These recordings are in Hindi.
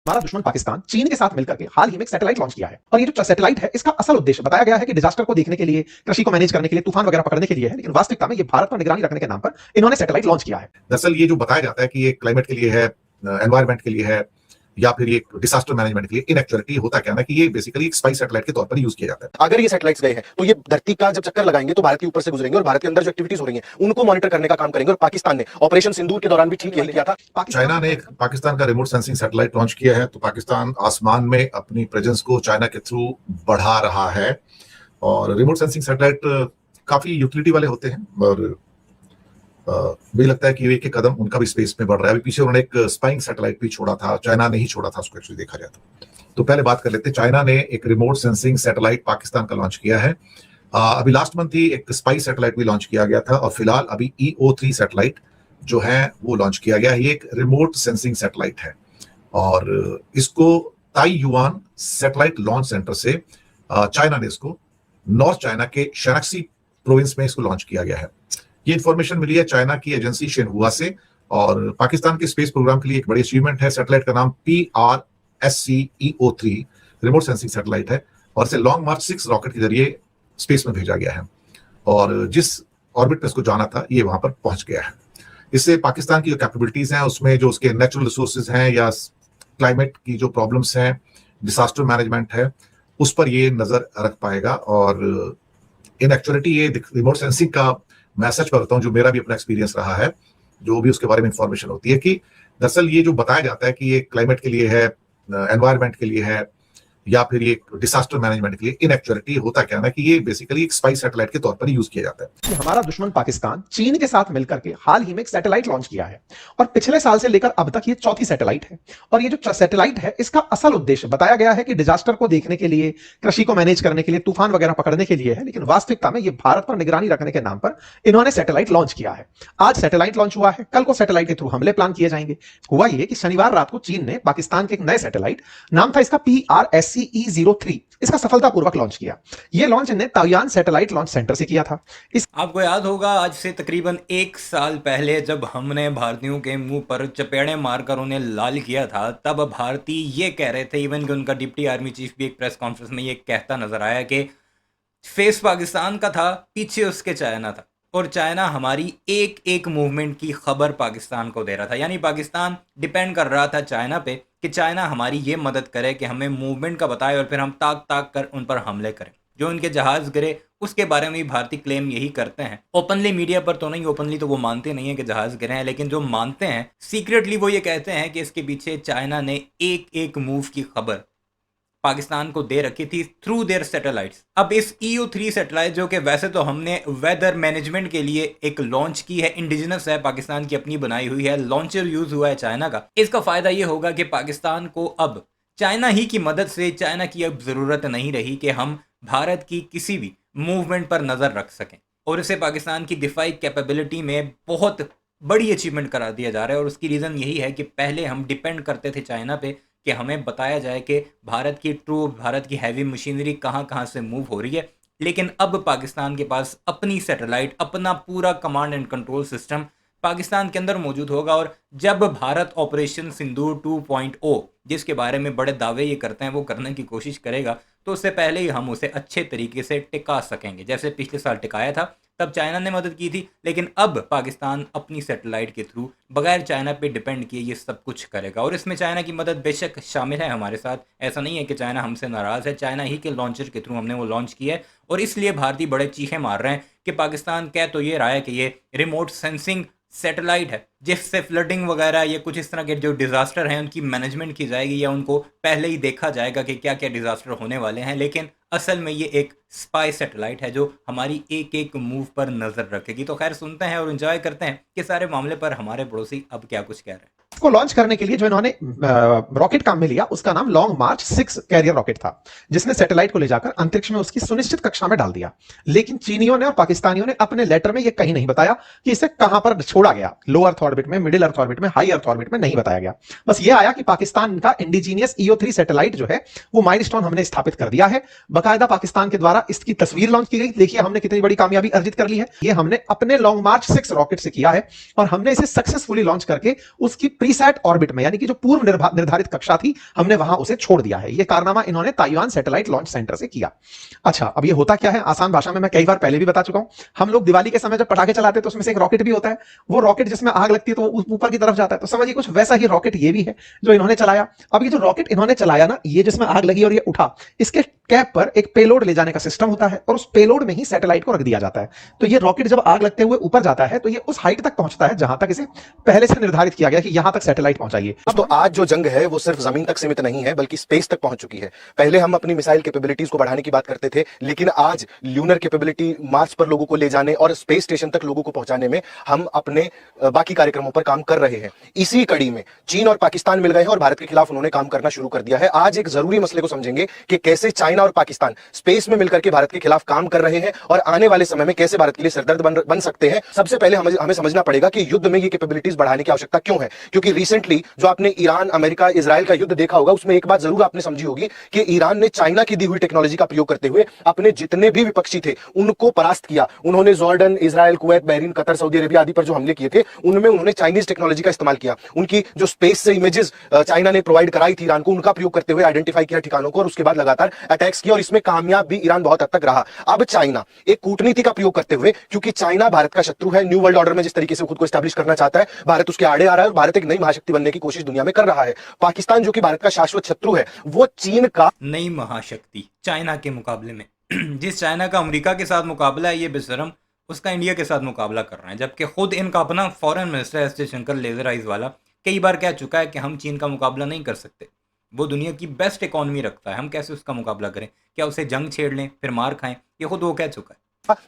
हमारा दुश्मन पाकिस्तान चीन के साथ मिलकर के हाल ही में एक सैटेलाइट लॉन्च किया है और ये जो सैटेलाइट है इसका असल उद्देश्य बताया गया है कि डिजास्टर को देखने के लिए, कृषि को मैनेज करने के लिए, तूफान वगैरह पकड़ने के लिए है, लेकिन वास्तविकता में ये भारत पर निगरानी रखने के नाम पर इन्होंने सैटेलाइट लॉन्च किया है। दरअसल ये जो बताया जाता है कि ये क्लाइमेट के लिए है, एनवायरमेंट के लिए है, या फिर ये डिजास्टर मैनेजमेंट के लिए, इन एक्चुअलिटी होता क्या है ना कि ये बेसिकली एक स्पाई सैटेलाइट के तौर पर यूज किया जाता है। अगर ये सैटेलाइट्स गए हैं तो ये धरती का जब चक्कर लगाएंगे तो भारत के ऊपर से गुजरेंगे और भारत के अंदर जो एक्टिविटीज हो रही हैं उनको मॉनिटर करने का काम करेंगे। और पाकिस्तान ने ऑपरेशन सिंदूर के दौरान भी ठीक यही किया था। चाइना ने पाकिस्तान का रिमोट सेंसिंग सैटेलाइट लॉन्च किया है, तो पाकिस्तान आसमान में अपनी प्रेजेंस को चाइना के थ्रू बढ़ा रहा है। और रिमोट सेंसिंग सैटेलाइट काफी यूटिलिटी वाले होते हैं और मुझे लगता है कि एक एक कदम उनका भी स्पेस में बढ़ रहा है। अभी पीछे उन्होंने एक स्पाइंग सैटेलाइट भी छोड़ा था, चाइना ने ही छोड़ा था उसको एक्चुअली देखा जाए तो पहले बात कर लेते हैं। चाइना ने एक रिमोट सेंसिंग सैटेलाइट पाकिस्तान का लॉन्च किया है। अभी लास्ट मंथ ही एक स्पाई सैटेलाइट भी लॉन्च किया गया था और फिलहाल अभी EO3 सैटेलाइट जो है वो लॉन्च किया गया है। ये एक रिमोट सेंसिंग सैटेलाइट है और इसको ताइयुआन सैटेलाइट लॉन्च सेंटर से चाइना ने इसको नॉर्थ चाइना के शैनक्सी प्रोविंस में इसको लॉन्च किया गया है। ये इंफॉर्मेशन मिली है चाइना की एजेंसी शिनहुआ से और पाकिस्तान के स्पेस प्रोग्राम के लिए एक बड़ी अचीवमेंट है। सैटेलाइट का नाम PRSC EO3 remote sensing satellite है और इसे लॉन्ग मार्च 6 रॉकेट के जरिए स्पेस में भेजा गया है और जिस ऑर्बिट में इसको जाना था ये वहां पर पहुंच गया है। इससे पाकिस्तान की जो कैपेबिलिटीज हैं उसमें जो उसके नेचुरल रिसोर्सेज हैं या क्लाइमेट की जो प्रॉब्लम्स हैं, डिजास्टर मैनेजमेंट है, उस पर ये नजर रख पाएगा। और इन एक्चुअलिटी ये रिमोट सेंसिंग का मैं सच बताता हूं, जो मेरा भी अपना एक्सपीरियंस रहा है, जो भी उसके बारे में इंफॉर्मेशन होती है कि दरअसल ये जो बताया जाता है कि ये क्लाइमेट के लिए है, एनवायरमेंट के लिए है, या फिर ये डिजास्टर मैनेजमेंट के लिए, इन एक्चुअलिटी होता क्या है कि ये बेसिकली एक स्पाई सैटेलाइट के तौर पर यूज किया जाता है। हमारा दुश्मन पाकिस्तान चीन के साथ मिलकर के हाल ही में एक सैटेलाइट लॉन्च किया है और पिछले साल से लेकर अब तक ये चौथी सैटेलाइट है और ये जो सैटेलाइट है इसका असल उद्देश्य बताया गया है कि डिजास्टर को देखने के लिए, कृषि को मैनेज करने के लिए, तूफान वगैरह पकड़ने के लिए है, लेकिन वास्तविकता में ये भारत पर निगरानी रखने के नाम पर इन्होंने सैटेलाइट लॉन्च किया है। आज सैटेलाइट लॉन्च हुआ है, कल को सैटेलाइट के थ्रू हमले प्लान किए जाएंगे। हुआ ये कि शनिवार रात को चीन ने पाकिस्तान के एक नए सैटेलाइट, नाम था इसका PRSC E03, इसका सफलतापूर्वक लॉन्च किया। यह लॉन्च ने ताइवान सैटेलाइट लॉन्च सेंटर से किया था। आपको याद होगा आज से तकरीबन 1 साल पहले जब हमने भारतीयों के मुंह पर चपेड़े मारकर उन्हें लाल किया था, तब भारतीय ये कह रहे थे, इवन कि उनका डिप्टी आर्मी चीफ भी एक प्रेस कॉन्फ्रेंस में ये कहता नजर आया कि फेस पाकिस्तान का था, पीछे उसके चाइना था और चाइना हमारी एक एक मूवमेंट की खबर पाकिस्तान को दे रहा था। यानी पाकिस्तान डिपेंड कर रहा था चाइना पे कि चाइना हमारी ये मदद करे कि हमें मूवमेंट का बताए और फिर हम ताक ताक कर उन पर हमले करें। जो उनके जहाज गिरे उसके बारे में भी भारतीय क्लेम यही करते हैं, ओपनली मीडिया पर तो नहीं, ओपनली तो वो मानते नहीं है कि जहाज गिरे हैं, लेकिन जो मानते हैं सीक्रेटली वो ये कहते हैं कि इसके पीछे चाइना ने एक एक मूव की खबर पाकिस्तान को दे रखी थी थ्रू देयर सैटेलाइट्स। अब इस EO3 सैटेलाइट जो कि वैसे तो हमने वेदर मैनेजमेंट के लिए एक लॉन्च की है, इंडिजिनस है, पाकिस्तान की अपनी बनाई हुई है, लॉन्चर यूज हुआ है चाइना का। इसका फायदा ये होगा कि पाकिस्तान को अब चाइना ही की मदद से, चाइना की अब जरूरत नहीं रही कि हम भारत की किसी भी मूवमेंट पर नजर रख सकें और इसे पाकिस्तान की दिफाई कैपेबिलिटी में बहुत बड़ी अचीवमेंट करा दिया जा रहा है। और उसकी रीज़न यही है कि पहले हम डिपेंड करते थे चाइना पे कि हमें बताया जाए कि भारत की ट्रूप, भारत की हैवी मशीनरी कहाँ कहाँ से मूव हो रही है, लेकिन अब पाकिस्तान के पास अपनी सैटेलाइट, अपना पूरा command and control system Pakistan के अंदर मौजूद होगा। और जब भारत ऑपरेशन सिंदूर 2.0 जिसके बारे में बड़े दावे ये करते हैं वो करने की कोशिश करेगा, तो उससे पहले ही हम उसे अच्छे तरीके से टिका सकेंगे। जैसे पिछले साल टिकाया था तब चाइना ने मदद की थी, लेकिन अब पाकिस्तान अपनी सैटेलाइट के थ्रू बगैर चाइना पे डिपेंड किए ये सब कुछ करेगा। और इसमें चाइना की मदद बेशक शामिल है हमारे साथ, ऐसा नहीं है कि चाइना हमसे नाराज़ है। चाइना ही के लॉन्चर के थ्रू हमने वो लॉन्च किया है और इसलिए भारतीय बड़े चीखे मार रहे हैं कि पाकिस्तान कह तो ये रहा है कि ये रिमोट सेंसिंग सैटेलाइट है जिससे फ्लडिंग वगैरह या कुछ इस तरह के जो डिज़ास्टर हैं उनकी मैनेजमेंट की जाएगी या उनको पहले ही देखा जाएगा कि क्या क्या डिज़ास्टर होने वाले हैं, लेकिन असल में ये एक स्पाई सैटेलाइट है जो हमारी एक एक मूव पर नज़र रखेगी। तो खैर सुनते हैं और एंजॉय करते हैं कि सारे मामले पर हमारे पड़ोसी अब क्या कुछ कह रहे हैं। इसको लॉन्च करने के लिए जो इन्होंने रॉकेट काम में लिया उसका नाम लॉन्ग मार्च 6 कैरियर रॉकेट था, जिसने सैटेलाइट को ले जाकर अंतरिक्ष में उसकी सुनिश्चित कक्षा में डाल दिया। लेकिन चीनियों ने और पाकिस्तानियों ने अपने लेटर में यह कहीं नहीं बताया कि इसे कहां पर छोड़ा गया, लो अर्थ ऑर्बिट में, मिडिल अर्थ ऑर्बिट में, हाई अर्थ ऑर्बिट में नहीं बताया गया। बस ये आया कि पाकिस्तान का इंडिजीनियस EO3 सैटेलाइट जो है वो माइलस्टोन हमने स्थापित कर दिया है। बाकायदा पाकिस्तान के द्वारा इसकी तस्वीर लॉन्च की गई। देखिए हमने कितनी बड़ी कामयाबी अर्जित कर ली है। ये हमने अपने लॉन्ग मार्च 6 रॉकेट से किया है और हमने इसे सक्सेसफुली लॉन्च करके उसकी प्रीसेट ऑर्बिट में, यानी कि जो पूर्व निर्धारित कक्षा थी, हमने वहां उसे छोड़ दिया है। यह कारनामा इन्होंने ताइवान सैटेलाइट लॉन्च सेंटर से किया। अच्छा, अब ये होता क्या है, आसान भाषा में मैं कई बार पहले भी बता चुका हूं। हम लोग दिवाली के समय जब पटाखे चलाते हैं तो उसमें से एक रॉकेट भी होता है। वो रॉकेट जिसमें आग लगती है तो वो ऊपर की तरफ जाता है, तो समझिए कुछ वैसा ही रॉकेट ये भी है जो इन्होंने चलाया। अब ये जो रॉकेट इन्होंने चलाया ना, ये जिसमें आग लगी और ये उठा, इसके कैप पर एक पेलोड ले जाने का सिस्टम होता है और उस पेलोड में ही सैटेलाइट को रख दिया जाता है। तो ये रॉकेट जब आग लगते हुए ऊपर जाता है तो ये उस हाइट तक पहुंचता है जहां तक इसे पहले से निर्धारित किया गया कि यहां तक सैटेलाइट पहुंचाइए। तो आज जो जंग है वो सिर्फ जमीन तक सीमित नहीं है बल्कि स्पेस तक पहुंच चुकी है। पहले हम अपनी मिसाइल कैपेबिलिटीज को बढ़ाने की बात करते थे, लेकिन आज ल्यूनर कैपेबिलिटी, मार्स पर लोगों को ले जाने और स्पेस स्टेशन तक लोगों को पहुंचाने में हम अपने बाकी कार्यक्रमों पर काम कर रहे हैं। इसी कड़ी में चीन और पाकिस्तान मिल गए हैं और भारत के खिलाफ उन्होंने काम करना शुरू कर दिया है। आज एक जरूरी मसले को समझेंगे कि कैसे चाइना और पाकिस्तान स्पेस में मिलकर के भारत के खिलाफ काम कर रहे हैं और आने वाले समय में कैसे भारत के लिए सिरदर्द बन सकते हैं। सबसे पहले हमें समझना पड़ेगा कि युद्ध में ये कैपेबिलिटीज बढ़ाने की आवश्यकता क्यों है, क्योंकि रिसेंटली जो आपने ईरान, अमेरिका, इजराइल का युद्ध देखा होगा, उसमें एक बात जरूर आपने समझी होगी कि ईरान ने चाइना की दी हुई टेक्नोलॉजी का प्रयोग करते हुए अपने जितने भी विपक्षी थे उनको परास्त किया। उन्होंने Jordan, Israel, Kuwait, Bahrain, Qatar, Saudi Arabia आदि पर जो हमले किए थे उनमें उन्होंने चाइनीज टेक्नोलॉजी का इस्तेमाल किया। उनकी जो स्पेस से इमेजेस चाइना ने प्रोवाइड कराई थी ईरान को, उनका प्रयोग करते हुए आइडेंटिफाई किया ठिकानों को और उसके बाद लगातार अटैक्स किया और इसमें कामयाब भी ईरान बहुत हद तक रहा। अब चाइना एक कूटनीति का प्रयोग करते हुए, क्योंकि चाइना भारत का शत्रु है, न्यू वर्ल्ड ऑर्डर में जिस तरीके से खुद को एस्टैब्लिश करना चाहता है, भारत उसके आड़े आ रहा है और भारत एक नई महाशक्ति बनने की कोशिश दुनिया में कर रहा है। पाकिस्तान जो कि भारत का शाश्वत शत्रु है, वो चीन का नई महाशक्ति चाइना के मुकाबले में जिस चाइना का अमेरिका के साथ मुकाबला है, ये बेशरम उसका इंडिया के साथ मुकाबला कर रहे हैं, जबकि खुद इनका अपना foreign minister S Jaishankar laser eyes वाला कई बार कह चुका है कि हम चीन का मुकाबला नहीं कर सकते। वो दुनिया की बेस्ट इकोनॉमी रखता है, हम कैसे उसका मुकाबला करें, क्या उसे जंग छेड़ लें फिर मार खाएं, ये खुद वो कह चुका है।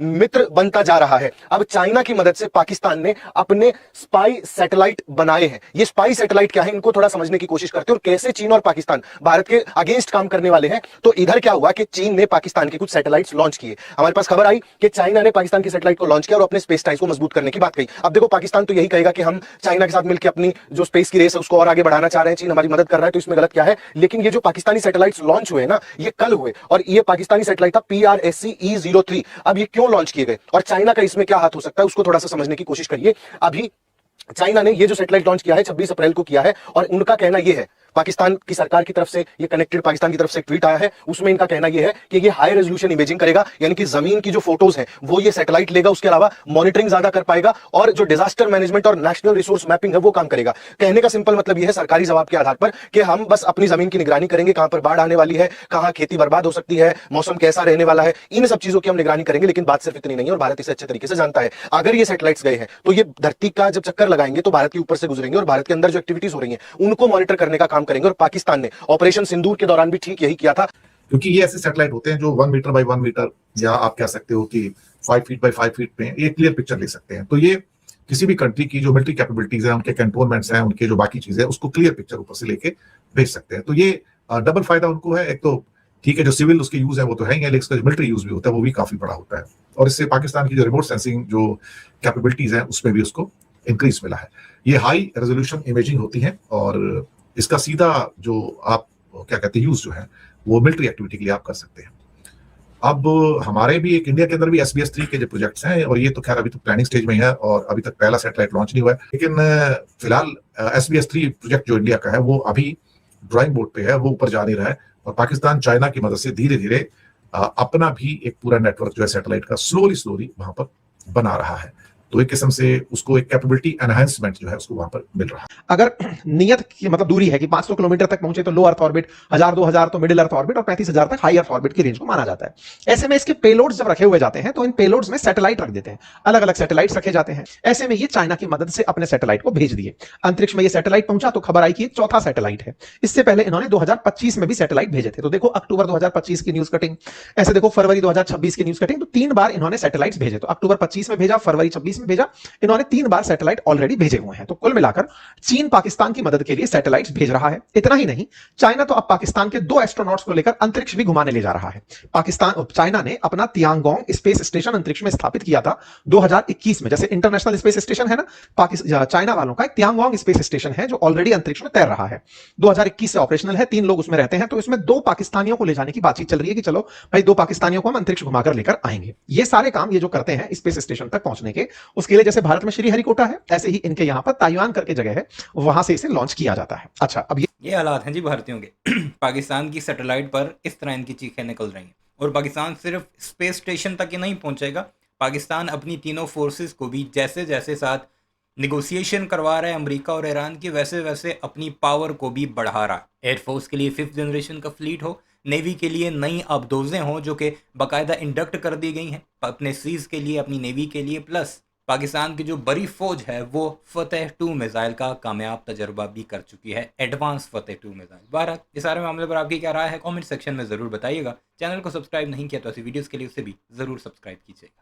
मित्र बनता जा रहा है। अब चाइना की मदद से पाकिस्तान ने अपने स्पाई सैटेलाइट बनाए हैं। ये स्पाई सैटेलाइट क्या है, इनको थोड़ा समझने की कोशिश करते हैं और कैसे चीन और पाकिस्तान भारत के अगेंस्ट काम करने वाले हैं। तो इधर क्या हुआ कि चीन ने पाकिस्तान के कुछ सैटेलाइट्स लॉन्च किए। हमारे पास खबर आई कि चाइना ने पाकिस्तान की सैटेलाइट को लॉन्च किया और अपने स्पेस टाइज को मजबूत करने की बात कही। अब देखो, पाकिस्तान तो यही कहेगा कि हम चाइना के साथ मिलकर अपनी जो स्पेस की रेस है उसको और आगे बढ़ाना चाह रहे हैं, चीन हमारी मदद कर रहा है, तो इसमें गलत क्या है। लेकिन ये जो पाकिस्तानी सैटेलाइट्स लॉन्च हुए ना, ये कल हुए और ये पाकिस्तानी सैटेलाइट था PRSC-E03। अब ये क्यों लॉन्च किए गए और चाइना का इसमें क्या हाथ हो सकता है, उसको थोड़ा सा समझने की कोशिश करिए। अभी चाइना ने ये जो सैटेलाइट लॉन्च किया है 26 अप्रैल को किया है और उनका कहना यह है, पाकिस्तान की सरकार की तरफ से, ये कनेक्टेड पाकिस्तान की तरफ से एक ट्वीट आया है, उसमें इनका कहना यह है कि ये हाई रेजोल्यूशन इमेजिंग करेगा, यानी कि जमीन की जो फोटोज हैं वो ये सैटेलाइट लेगा, उसके अलावा मॉनिटरिंग ज्यादा कर पाएगा और जो डिजास्टर मैनेजमेंट और नेशनल रिसोर्स मैपिंग है वो काम करेगा। कहने का सिंपल मतलब यह है सरकारी जवाब के आधार पर कि हम बस अपनी जमीन की निगरानी करेंगे, कहां पर बाढ़ आने वाली है, कहां खेती बर्बाद हो सकती है, मौसम कैसा रहने वाला है, इन सब चीजों की हम निगरानी करेंगे। लेकिन बात सिर्फ इतनी नहीं है और भारत इसे अच्छे तरीके से जानता है। अगर ये सैटेलाइट्स गए हैं तो ये धरती का जब चक्कर लगाएंगे तो भारत के ऊपर से गुजरेंगे और भारत के अंदर जो एक्टिविटीज हो रही हैं उनको मॉनिटर करने का काम करेंगे। और पाकिस्तान ने ऑपरेशन सिंदूर के दौरान भी ठीक यही किया था, क्योंकि ये ऐसे सैटेलाइट होते हैं जो 1 मीटर बाय 1 मीटर या आप कह सकते हो कि 5 फीट बाय 5 फीट में ये क्लियर पिक्चर ले सकते हैं। तो ये किसी भी कंट्री की जो मिलिट्री कैपेबिलिटीज है, उनके कैंटोनमेंट्स हैं, उनके जो बाकी चीजें हैं, उसको क्लियर पिक्चर ऊपर से लेके भेज सकते हैं। तो ये डबल फायदा उनको है। एक तो ठीक है, जो सिविल उसके यूज है वो तो है ही है, लेकिन इसका जो मिलिट्री यूज भी होता है वो भी काफी बड़ा होता है और इससे पाकिस्तान की जो रिमोट सेंसिंग जो कैपेबिलिटीज है उसमें भी उसको इंक्रीज मिला है। ये हाई रेजोल्यूशन इमेजिंग होती है और इसका सीधा जो आप क्या कहते हैं यूज जो है वो मिलिट्री एक्टिविटी के लिए आप कर सकते हैं। अब हमारे भी एक इंडिया के अंदर भी SBS-3 के जो प्रोजेक्ट्स हैं और ये तो खैर अभी तो प्लानिंग स्टेज में ही है और अभी तक पहला सैटेलाइट लॉन्च नहीं हुआ है, लेकिन फिलहाल SBS-3 प्रोजेक्ट जो इंडिया का है वो अभी ड्राइंग बोर्ड पे है, वो ऊपर जा नहीं रहा है और पाकिस्तान चाइना की मदद से धीरे धीरे अपना भी एक पूरा नेटवर्क जो है सैटेलाइट का स्लोली वहां पर बना रहा है। तो एक किस्म से उसको एक कैपेबिलिटी एनहांसमेंट जो है उसको वहां पर मिल रहा है। अगर नियत की मतलब दूरी है कि 500 किलोमीटर तक पहुंचे तो लो अर्थ ऑर्बिट, 1000-2000 तो मिडिल अर्थ ऑर्बिट और 35,000 तक हाई अर्थ ऑर्बिट की रेंज को माना जाता है। ऐसे में इसके पेलोड्स जब रखे हुए जाते हैं तो इन पेलोड्स में सैटेलाइट रख देते हैं, अलग अलग सैटेलाइट्स रखे जाते हैं। ऐसे में ये चाइना की मदद से अपने सैटेलाइट को भेज दिए। अंतरिक्ष में ये सैटेलाइट पहुंचा तो खबर आई कि एक चौथा सैटेलाइट है। इससे पहले इन्होंने 2025 में भी सैटेलाइट भेजे थे। तो देखो अक्टूबर 2025 की न्यूज कटिंग, ऐसे देखो फरवरी 2026 की न्यूज कटिंग, तो 3 बार इन्होंने सैटेलाइट्स भेजे। तो अक्टूबर 25 में भेजा, फरवरी 26 में भेजा, इन्होंने 3 बार सैटेलाइट ऑलरेडी भेजे हुए हैं। तो कुल मिलाकर चीन पाकिस्तान की मदद के लिए सैटेलाइट्स भेज रहा है। इतना ही नहीं, चाइना तो अब पाकिस्तान के 2 एस्ट्रोनॉट्स को लेकर अंतरिक्ष भी घुमाने ले जा रहा है। चाइना ने अपना तियांगोंग स्पेस स्टेशन अंतरिक्ष में स्थापित किया था 2021 में। जैसे इंटरनेशनल स्पेस स्टेशन है ना, चाइना वालों का एक तियांगोंग स्पेस स्टेशन है जो ऑलरेडी अंतरिक्ष में तैर रहा है। 2021 से ऑपरेशनल है, 3 लोग उसमें रहते हैं। तो इसमें 2 पाकिस्तानियों को ले जाने की बातचीत चल रही है कि चलो भाई 2 पाकिस्तानियों को हम अंतरिक्ष घुमाकर लेकर आएंगे। ये सारे काम ये जो करते हैं स्पेस स्टेशन तक पहुंचने के, उसके लिए जैसे भारत में श्रीहरिकोटा है, ऐसे ही इनके यहाँ पर ताइवान करके जगह है, वहां से इसे लॉन्च किया जाता है। अच्छा, अब ये हालात हैं जी भारतीयों के। पाकिस्तान की सैटेलाइट पर इस तरह इनकी चीखें निकल रही हैं, और पाकिस्तान सिर्फ स्पेस स्टेशन तक ही नहीं पहुंचेगा, पाकिस्तान अपनी तीनों फोर्सेस को भी जैसे जैसे साथ निगोशिएशन करवा रहा है अमेरिका और ईरान की, वैसे वैसे अपनी पावर को भी बढ़ा रहा है। एयरफोर्स के लिए 5th जनरेशन का फ्लीट हो, नेवी के लिए नई अबदोजें हों जो कि बाकायदा इंडक्ट कर दी गई हैं अपने सीज के लिए, अपनी नेवी के लिए, प्लस पाकिस्तान की जो बड़ी फौज है वो फतेह 2 मिसाइल का कामयाब तजर्बा भी कर चुकी है, एडवांस फतेह 2 मिसाइल। बहरहाल इस सारे मामले पर आपकी क्या राय है कमेंट सेक्शन में ज़रूर बताइएगा। चैनल को सब्सक्राइब नहीं किया तो ऐसी वीडियोस के लिए उसे भी ज़रूर सब्सक्राइब कीजिएगा।